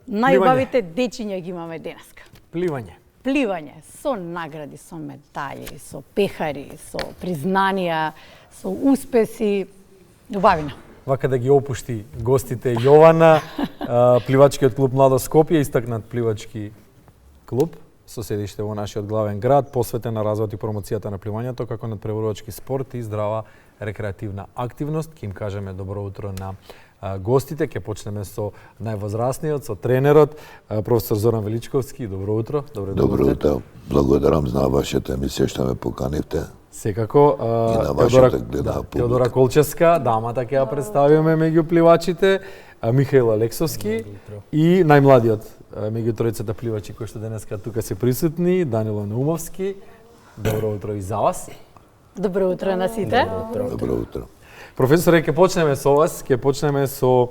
Најубавите дечиња ги имаме денеска. Пливање. Со награди, со медали, со пехари, со признанија, со успеси. Убавина. Вака да ги опушти гостите Јована, пливачкиот клуб Младост Скопје, истакнат пливачки клуб со седиште во нашиот главен град, посветен на развојот и промоцијата на пливањето како надпреварувачки спорт и здрава рекреативна активност. Ке им кажеме добро утро на гостите. Ке почнеме со највозрасниот, со тренерот, професор Зоран Величковски. Добро утро. Добро утро. Благодарам за вашата емисија што ме поканивте. Секако, Теодора Колчевска, дамата ќе ја представиме меѓу пливачите, Михаил Алексовски и најмладиот меѓу тројцата пливачи кои што денеска тука се присутни, Данило Наумовски. Добро утро и за вас. Добро утро на сите. Добро утро. Професоре, ќе почнеме со вас, ќе почнеме со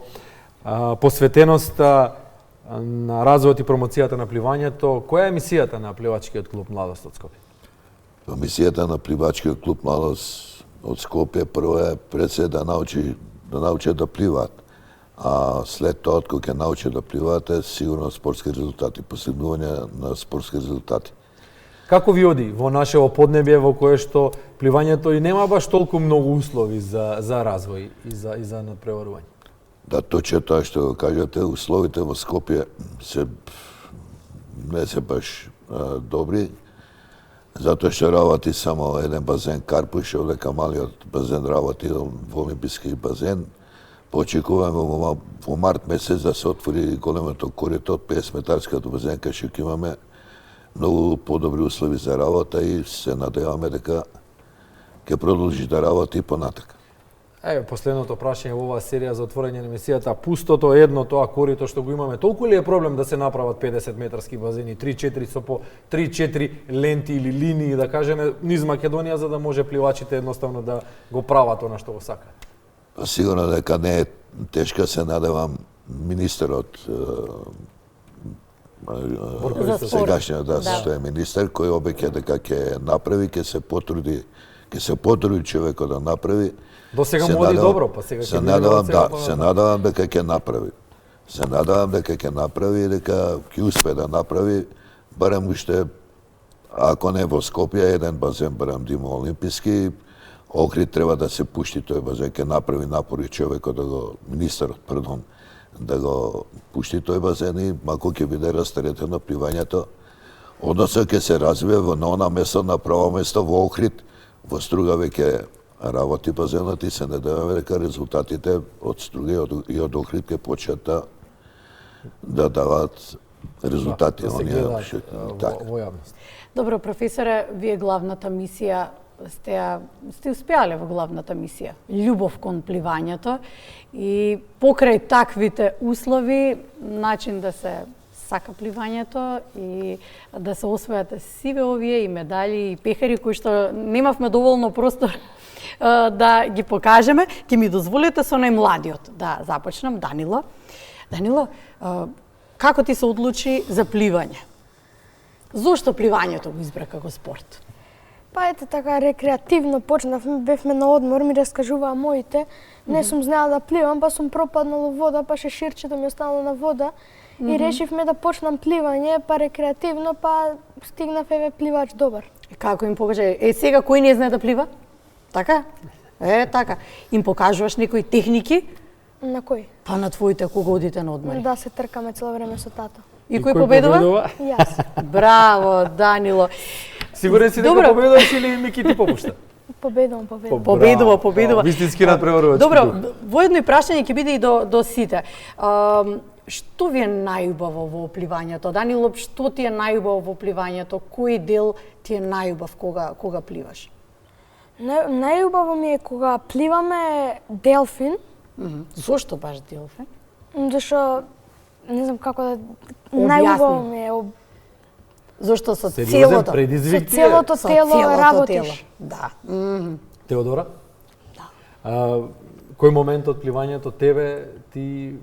посветеноста на развојот и промоцијата на пливањето. Која е мисијата на пливачкиот клуб Младост од Скопје? Мисијата на пливачкиот клуб Младост од Скопје прво е пред се да научат да пливаат. А след тоа, кога ќе научат да пливаат, е сигурно спортски резултати, постигнување на спортски резултати. Како ви оди во нашево поднебје во кое што пливањето и нема баш толку многу услови за развој и за надпреварување? Да, точно тоа што го кажете, условите во Скопје не се баш добри, затоа што работи само еден базен Карпуш, овдека малиот базен работи во Олимписки базен. Почекуваме во март месец да се отвори големото корито од 50 метарската базенка, што ќе имаме многу подобри услови за работа и се надеваме дека ќе продолжи да работи понатака. Последното прашање во оваа серија за отворање на емисијата, пустото едно тоа корито што го имаме, толку ли е проблем да се направат 50 метарски базени, 3-4 со по 3-4 ленти или линии, да кажеме, низ Македонија, за да може пливачите едноставно да го прават она што го сакаат? Сигурно дека не е тешка, се надевам министерот сегашниот што е министер, кој обеќе дека ќе направи, ќе се потруди човекот да направи. До сега му оди добро, па сега се надевам дека ќе направи. Се надевам дека ќе направи и дека ќе успее да направи, барем уште, ако не во Скопје, еден базен, барем да има олимписки, Охрид треба да се пушти тој базен, ќе направи напори човекот министерот, да го пушти тој базен и мако ќе биде растаретено пливањето, односно ќе се развие на она место, на право место во Охрид, во Струга веќе работи базенот и се надеваме дека резултатите од Струга и од Охрид ќе почнат да дават резултати. Да се гледаат во јавност. Добро, професоре, вие главната мисија сте успеале во главната мисија, љубов кон пливањето и покрај таквите услови, начин да се сака пливањето и да се освојат сиве овие и медали и пехари кои што немавме доволно простор да ги покажеме. Ќе ми дозволите со најмладиот да започнам, Данило. Данило, како ти се одлучи за пливање? Зошто пливањето го избра како спорт? Па ете така рекреативно почнавме, бевме на одмор, ми раскажуваа моите. Не сум знаела да пливам, па сум пропаднала во вода, па шеширчето ми останало на вода. И решивме да почнам пливање, па рекреативно, па стигнав еве пливач добар. Како им покажа? Сега кој не знае да плива? Така? Така. Им покажуваш некои техники? На кој? Па на твоите кога одите на одмори. Да, се тркаме цело време со тато. И кој победува? Јас. Браво, Данило. Сигурен си дека победуваш или Мики ти попушта? Победувам. Победува. Вистински надпреварувач. Добро, во едно прашање ќе биде и до сите. Што ви е најубаво во пливањето? Данило, што ти е најубаво во пливањето? Кој дел ти е најубав кога пливаш? Најубаво ми е кога пливаме делфин. Зошто баш делфин? Зашто не знам како да најубаво ми е. Зошто со целото тело работиш. Да. Теодора? Да. Кој момент од пливањето тебе ти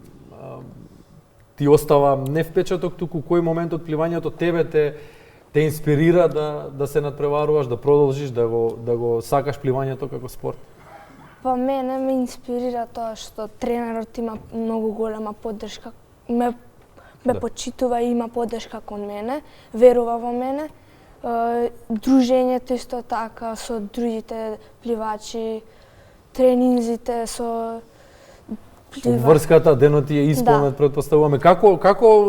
остава не впечаток, туку кој момент од пливањето тебе те инспирира да се надпреваруваш, да продолжиш, да го сакаш пливањето како спорт? Па мене ме инспирира тоа што тренерот има многу голема поддршка. Ме ме почитува и има поддршка кон мене, верува во мене. Дружењето исто така со другите пливачи, тренинзите со Врската, денот ти е исполнет, претпоставуваме. Како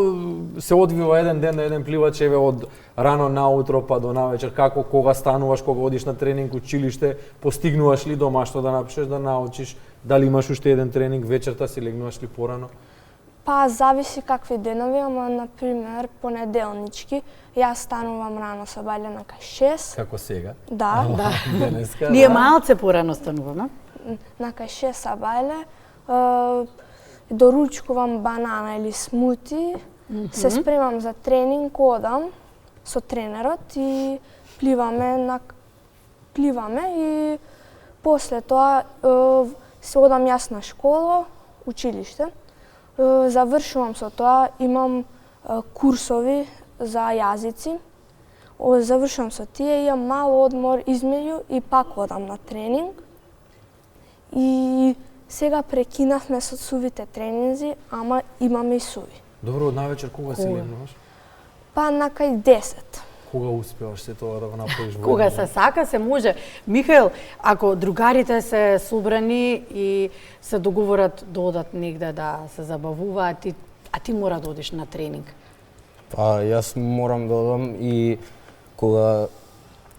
се одвива еден ден на еден пливач, еве од рано наутро па до навечер, кога стануваш, кога одиш на тренинг, училиште, постигнуваш ли дома што да напишеш, да научиш, дали имаш уште еден тренинг, вечерта си легнуваш ли порано? Па зависи какви денови, ама на пример понеделнички јас станувам рано со бајле на кај 6. Како сега? Да. Денеска, Ние малце порано стануваме. На кај 6 са бајле. Доручкувам банана или смути, се спремам за тренинг, одам со тренерот и пливаме и после тоа се одам јас на школа, училиште. Завршувам со тоа, имам курсови за јазици. Завршувам со тие, имам мал одмор измеѓу и пак одам на тренинг. И сега прекинавме со сувите тренинзи, ама имаме и суви. Добро, од навечер кога се легнуваш? Па на кај 10. Кога успеваш се тоа да го направиш? Кога се сака, се може. Михаел, ако другарите се собрани и се договорат да одат негде да се забавуваат, а ти мора да одиш на тренинг? Па јас морам да одам и кога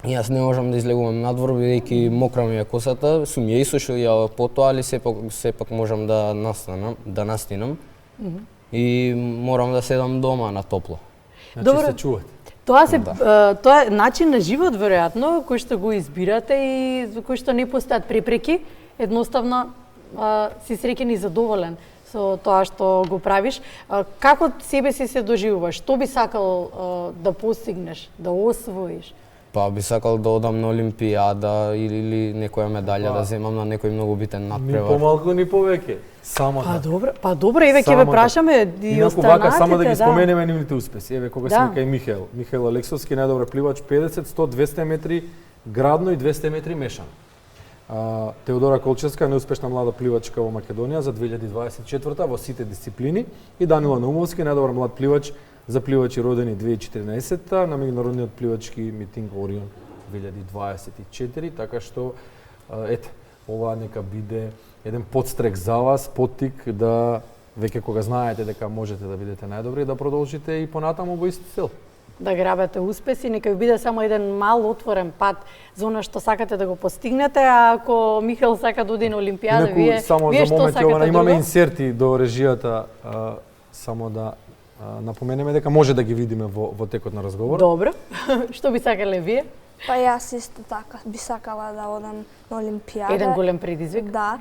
јас не можам да излегувам надвор бидејќи мокра ми е косата, сум ја исушил ја потоа, али сепак можам да настинам. И морам да седам дома на топло. Значи се чувате. Тоа е начин на живот веројатно кој што го избирате и за кој што не постојат препреки, едноставно си среќен и задоволен со тоа што го правиш. Како себе си се доживуваш? Што би сакал да постигнеш, да освоиш? Па би сакал да одам на Олимпијада или некоја медаља да земам на некој многу битен надпревар. Ни помалку, ни повеќе. Само Па добро, еве ќе ве прашаме и останатите, само да ги споменеме нивните успеси. Еве кога сме кај Михаел Алексовски, најдобар пливач, 50, 100, 200 метри градно и 200 метри мешано. Теодора Колчевска, неуспешна млада пливачка во Македонија за 2024 во сите дисциплини, и Данило Наумовски, најдобар млад пливач за пливачи родени 2014 на меѓународниот пливачки митинг Орион 2024, така што ете, ова нека биде еден подстрек за вас, поттик да веќе кога знаете дека можете да бидете најдобри, да продолжите и понатаму во ист цел. Да грабете успеси, нека ви биде само еден мал отворен пат за она што сакате да го постигнете, а ако Михаел сака да оди на Олимпијада, вие што сакате друго? Имаме инсерти до режијата, само да напоменеме дека може да ги видиме во текот на разговор. Добро. Што би сакале вие? Па јас исто така би сакала да одам на Олимпијада. Еден голем предизвик. Да.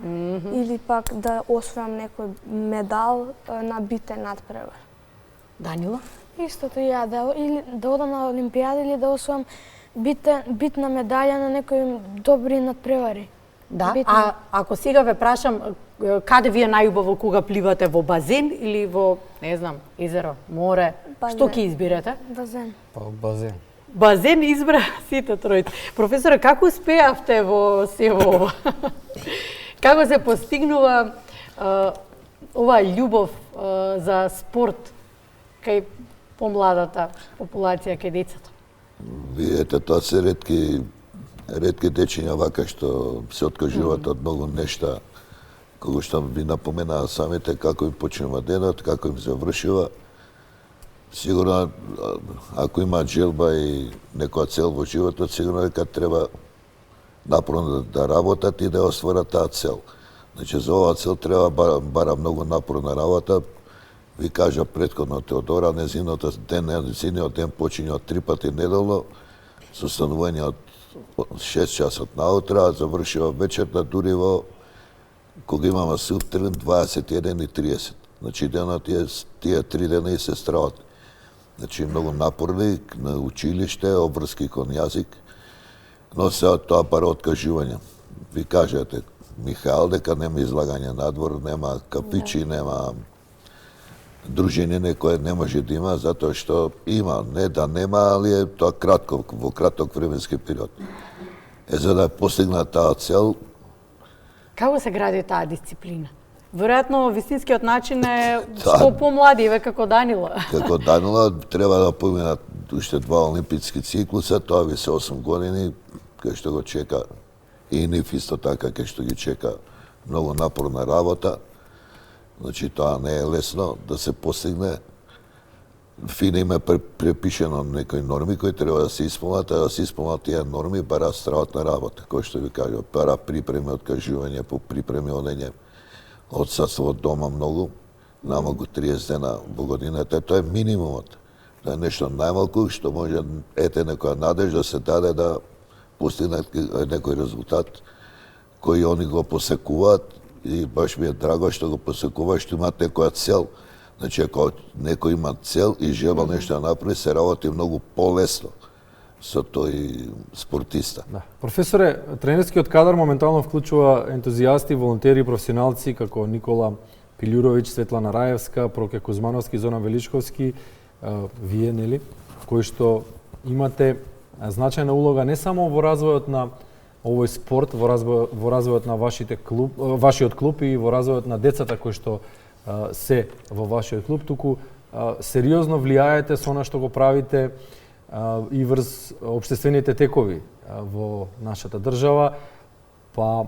Или пак да освојам некој медал на битен надпревар. Данило? Истото ја, или да одам на Олимпијада или да освојам битна медаља на некои добри надпревари. Да, а ако сега ве прашам, каде ви е најубаво кога пливате, во базен или во, не знам, езеро, море, Базен. што ќе изберете? Базен. Па базен. Базен избра сите тројца. Професоре, како успеавте во сево ова? Како се постигнува оваа љубов за спорт кај помладата популација, кај децата? Видете, тоа се ретки дечиња вака што се откажуваат од многу нешта, кога што ви напоменаа самите како им почнува денот, како им завршува. Сигурно, ако има желба и некоја цел во животот, сигурно дека треба напорно да работат и да осварат таа цел. Значи, за оваа цел треба бара многу напорна работа. Ви кажа претходно Теодора, незиниот ден почиња од 3 пати неделно, со станување од 6 часот наутро, а завршува вечерта дури во кога имаме сутрин 21:30. Значи денот тие 3 дена и се страват. Значи многу напорни на училиште, обврски кон јазик, но се тоа бара откажување. Ви кажете, Михаел, дека нема излагање надвор, нема кафичи, нема дружење некое не може да има, затоа што има, не да нема, али е тоа во краток временски период. За да постигна таа цел. Како се гради таа дисциплина? Веројатно вистинскиот начин е што помлади, како Данило. Како Данила треба да поминат уште 2 олимписки циклуса, тоа ви се 8 години, кај што го чека и нив исто така, кај што ги чека многу напорна работа. Значи, тоа не е лесно да се постигне. ФИНА има препишено некои норми кои треба да се исполнат, а да се исполнат тие норми бара страватна работа, кој што ви кажа, бара припреми, откажување по припреми, одење, отсутство од дома многу, намалку 30 дена во годината, тоа е минимумот. Тоа е нешто најмалку што може некоја надеж да се даде да постигнат некој резултат кој они го посекуваат и баш ми е драго што го посекуваат, што имаат некоја цел. Значи, ако некој има цел и желба нешто да направи, се работи многу полесно со тој спортиста. Да. Професоре, тренерскиот кадар моментално вклучува ентузијасти, волонтери, професионалци како Никола Пилјуровиќ, Светлана Раевска, Проке Кузмановски, Зоран Величковски, вие, нели, кои што имате значајна улога не само во развојот на овој спорт, во развојот на вашиот клуб и во развојот на децата кои што се во вашиот клуб, туку сериозно влијаете со она што го правите и врз општествените текови во нашата држава. Па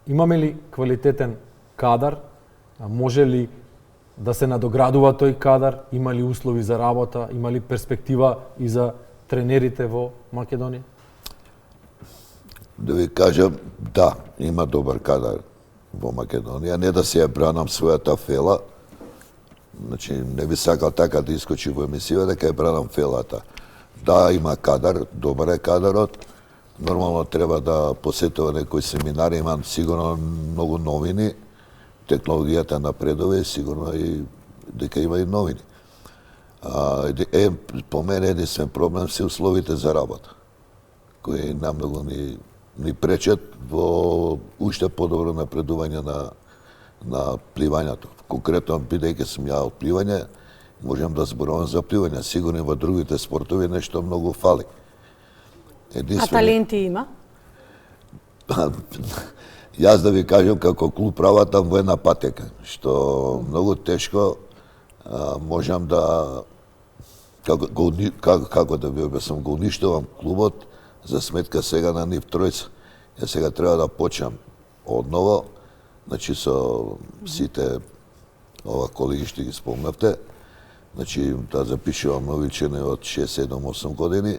имаме ли квалитетен кадар? Може ли да се надоградува тој кадар? Има ли услови за работа? Има ли перспектива и за тренерите во Македонија? Да ви кажам, да, има добар кадар во Македонија, не да се ја бранам својата фела, значи не би сакал така да искочи во емисија дека ја бранам фелата. Да, има кадар, добар е кадарот, нормално треба да посетува некои семинари, имам сигурно многу новини, технологијата напредува и сигурно и дека има и новини. По мене единствен проблем се условите за работа, кои намногу ни пречат во уште подобро напредување на пливањето. Конкретно, бидејќи сум ја од пливање, можам да зборувам за пливање. Сигурно во другите спортови нешто многу фали. А таленти има? Јас да ви кажам, како клуб праватам во една патека, што многу тешко можам да како да ви објаснам, го уништувам клубот за сметка сега на нив тројца. Ја сега треба да почнам одново, значи со сите ова колеги што ги спомнавте, значи да запишувам новичени од 6, 7, 8 години,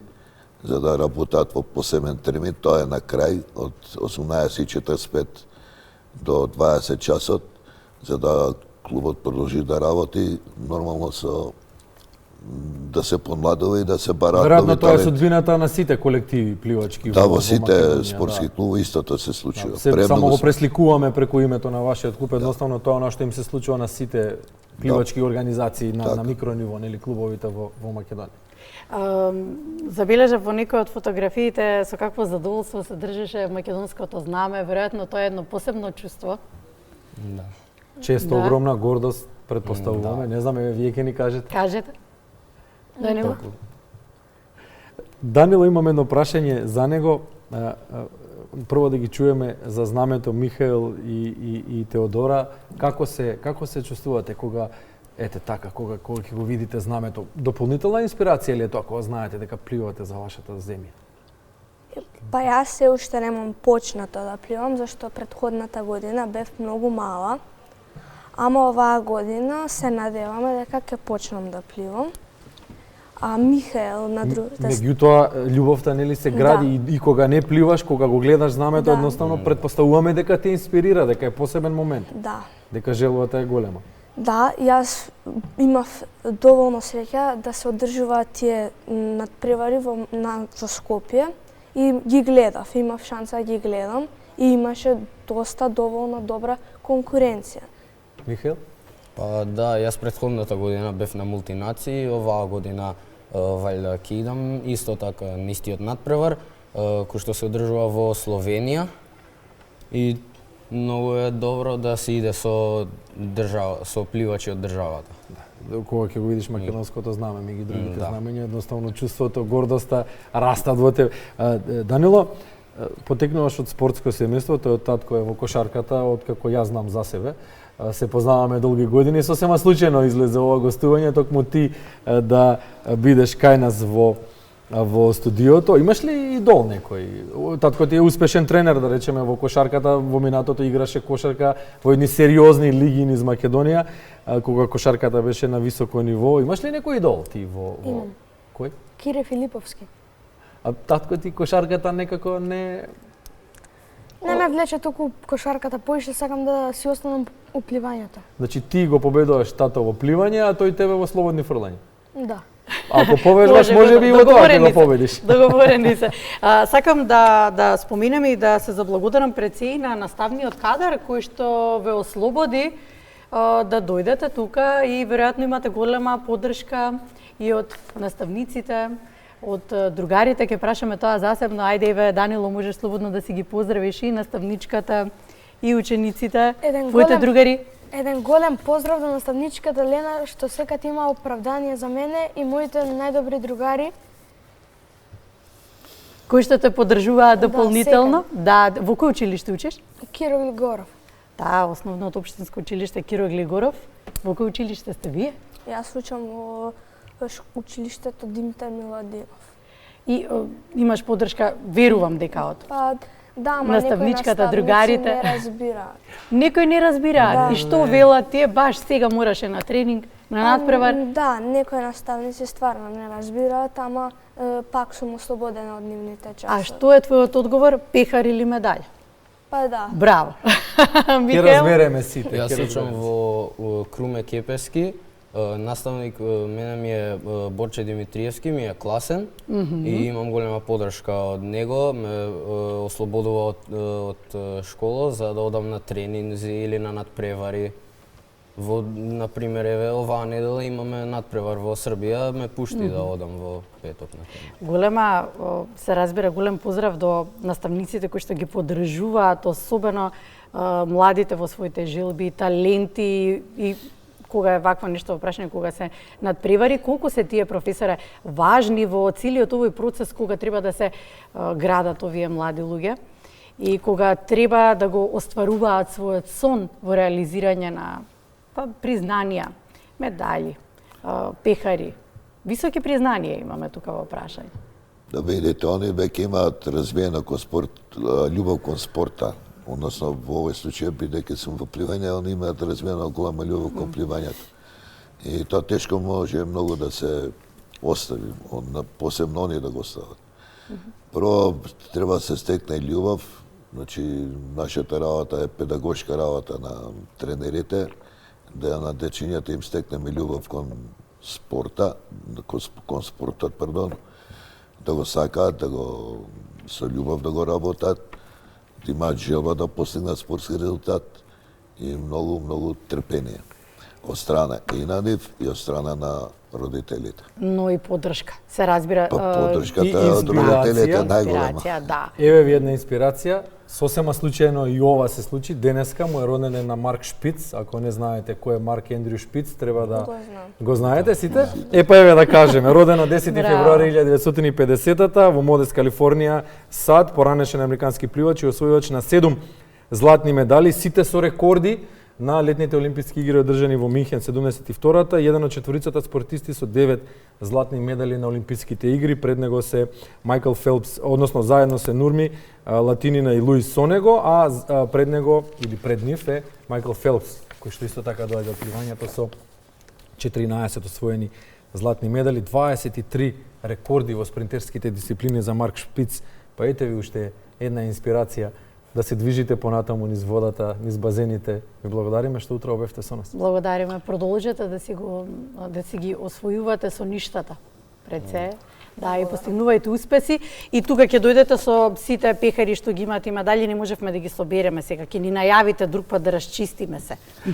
за да работат во посебен термин, тоа е на крај од 18:45 до 20 часот, за да клубот продолжи да работи нормално со да се помладува и да се барат. Веројатно тоа е судбината на сите колективи пливачки. Да, во сите спортски клубови истото се случува. Само го пресликуваме преку името на вашиот клуб, едноставно тоа на што им се случува на сите пливачки организации на микрониво, нели клубовите во Македонија. Забележав во некои од фотографиите со какво задоволство се држеше македонското знаме, веројатно тоа е едно посебно чувство. Да. Често огромна гордост, предпоставуваме, не знаме, вие ќе ни кажете. Кажете. Данило? Данило, имаме едно прашање за него. Прво да ги чуеме за знамето Михаел и Теодора. Како се чувствувате кога кога ќе го видите знамето? Дополнителна инспирација или е тоа кога знаете дека пливате за вашата земја? Па јас се уште немам почнато да пливам, зашто претходната година бев многу мала. Ама оваа година се надеваме дека ќе почнам да пливам. А Михаел на другата... Меѓутоа, љубовта нели се гради и кога не пливаш, кога го гледаш знамето, едноставно предпоставуваме дека те инспирира, дека е посебен момент. Да. Дека желбата е голема. Да, јас имав доволно среќа да се одржуваат тие надпревари во Скопје и ги гледав, имав шанса да ги гледам и имаше доста доволно добра конкуренција. Михаел? Па да, јас претходната година бев на мултинации, оваа година вајда ќе идам исто така на истиот надпревар, кој што се одржува во Словенија и многу е добро да се иде со пливачи од државата. Кога ќе го видиш македонското знаме, меѓу другите знамења, едноставно чувството, гордоста растат во тебе. Данило, потекнуваш од спортско семејство, тој татко е во кошарката, откако јас знам за себе. Се познаваме долги години, сосема случајно излезе ова гостување, токму ти да бидеш кај нас во студиото. Имаш ли идол некој? Татко ти е успешен тренер, да речеме, во кошарката, во минатото играше кошарка во едни сериозни лиги низ Македонија, кога кошарката беше на високо ниво. Имаш ли некој идол ти во Имам. Кој? Кире Филиповски. А татко ти кошарката некако не... Не ме влече толку кошарката, поише сакам да си останам у пливањето. Значи ти го победуваш тато во пливање, а тој тебе во слободни фрлања. Да. Ако победуваш, може би и во тоа ќе го победиш. Договорени се. Сакам да споменам и да се заблагодарам пред се и на наставниот кадар кој што ве ослободи да дојдете тука и веројатно имате голема поддршка и од наставниците, од другарите, ќе прашаме тоа засебно. Ајде, еве, Данило, можеш слободно да си ги поздравиш и наставничката, и учениците, твоите другари. Еден голем поздрав до наставничката Лена, што секад има оправдание за мене и моите најдобри другари. Кои што те поддржуваат дополнително? Да, во кој училиште учиш? Киро Глигоров. Да, основното општинско училиште Киро Глигоров. Во кој училиште сте вие? Јас учам во училиштето Димитар Миладинов. И имаш поддршка, верувам дека од Па, да, ама наставничката, другарите. не разбираат. Некој не разбираат. Да. И што велат тие, баш сега мораше на тренинг, на надпревар. Да, некои наставници стварно не разбираат, ама пак сум ослободена од нивните часови. А што е твојот одговор? Пехар или медаља? Па да. Браво. Ќе Микаел? разбереме сите. Јас ќе учам разбереме. во Круме Кепески. Наставник мене ми е Борче Димитриевски, ми е класен и имам голема поддршка од него. Ме ослободува од школа за да одам на тренинзи или на надпревари. На пример, еве, оваа недела имаме надпревар во Србија, ме пушти да одам во петок на тренинг. Голема, се разбира, голем поздрав до наставниците кои што ги поддржуваат, особено младите во своите желби, таленти и кога е вакво нешто прашање, кога се надпревари, колку се тие професоре важни во целиот овој процес кога треба да се градат овие млади луѓе и кога треба да го остваруваат својот сон во реализирање на признанија, медали, пехари. Високи признанија имаме тука во прашање. Да видите, они веќе имаат развиено кон спорт, љубов кон спорта. Односно, во овој случај, бидејќи сум во пливање, они имаат развиена голема љубов кон пливањето. И тоа тешко може многу да се остави, посебно они да го остават. Прво, треба да се стекне љубов, значи, нашата работа е педагошка работа на тренерите, да на дечињата им стекнеме љубов кон спорта, кон спортот, пардон, да го сакаат, да го со љубов да го работат, да имаат желба да постигнат спортски резултат и многу трпение од страна и на нив и од страна на родителите. Но и поддршка. Се разбира. Поддршката и од родителите е најголема. Инспирација, да. Еве ви една инспирација. Сосема случајно и ова се случи. Денеска му е роден на Марк Шпиц. Ако не знаете кој е Марк Ендрю Шпиц, треба да го знаете сите. Па еве да кажеме, роден на 10 февруари 1950-та во Модес, Калифорнија, САД, поранешен американски пливач и освојувач на 7 златни медали, сите со рекорди на летните олимписки игри одржани во Минхен 72-та, еден од четворицата спортисти со 9 златни медали на олимписките игри. Пред него се Майкл Фелпс, односно заедно се Нурми Латинина и Луис Сонего, а пред него или пред нив е Майкл Фелпс, кој што исто така доаѓа од пливањето со 14 освоени златни медали, 23 рекорди во спринтерските дисциплини за Марк Шпиц. Па ете ви уште една инспирација да се движите понатаму низ водата, низ базените. Ви благодариме што утре бевте со нас. Благодариме. Продолжете да си ги освојувате со ништата пред се. Да, и постигнувајте успеси. И тука ќе дојдете со сите пехари што ги имате медали, не можевме да ги собереме сега. Ќе ни најавите друг пат да расчистиме се.